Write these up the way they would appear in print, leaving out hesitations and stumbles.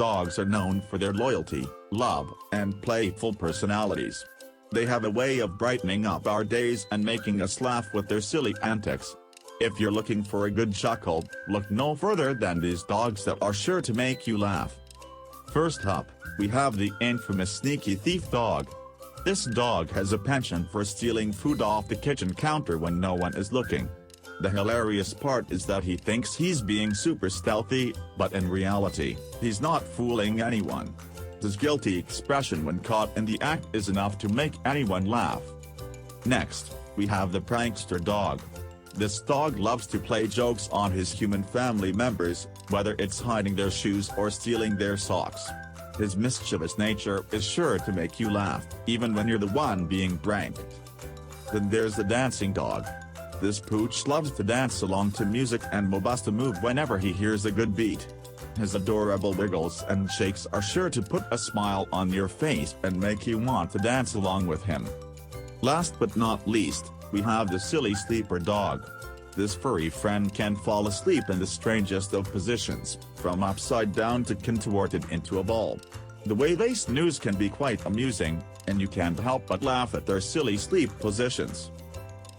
dogs are known for their loyalty, love, and playful personalities. They have a way of brightening up our days and making us laugh with their silly antics. If you're looking for a good chuckle, look no further than these dogs that are sure to make you laugh. First up, we have the infamous sneaky thief dog. This dog has a penchant for stealing food off the kitchen counter when no one is looking. The hilarious part is that he thinks he's being super stealthy, but in reality, he's not fooling anyone. His guilty expression when caught in the act is enough to make anyone laugh. Next, we have the prankster dog. This dog loves to play jokes on his human family members, whether it's hiding their shoes or stealing their socks. His mischievous nature is sure to make you laugh, even when you're the one being pranked. Then there's the dancing dog. This pooch loves to dance along to music and will bust a move whenever he hears a good beat. His adorable wiggles and shakes are sure to put a smile on your face and make you want to dance along with him. Last but not least, we have the silly sleeper dog. This furry friend can fall asleep in the strangest of positions, from upside down to contorted into a ball. The way they snooze can be quite amusing, and you can't help but laugh at their silly sleep positions.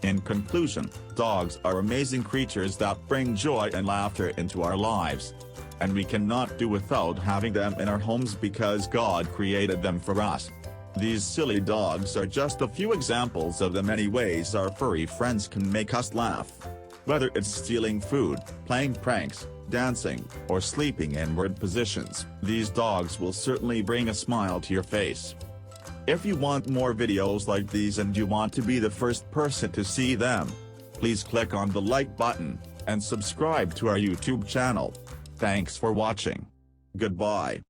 In conclusion, dogs are amazing creatures that bring joy and laughter into our lives. And we cannot do without having them in our homes because God created them for us. These silly dogs are just a few examples of the many ways our furry friends can make us laugh. Whether it's stealing food, playing pranks, dancing, or sleeping in weird positions, these dogs will certainly bring a smile to your face. If you want more videos like these and you want to be the first person to see them, please click on the like button, and subscribe to our YouTube channel. Thanks for watching. Goodbye.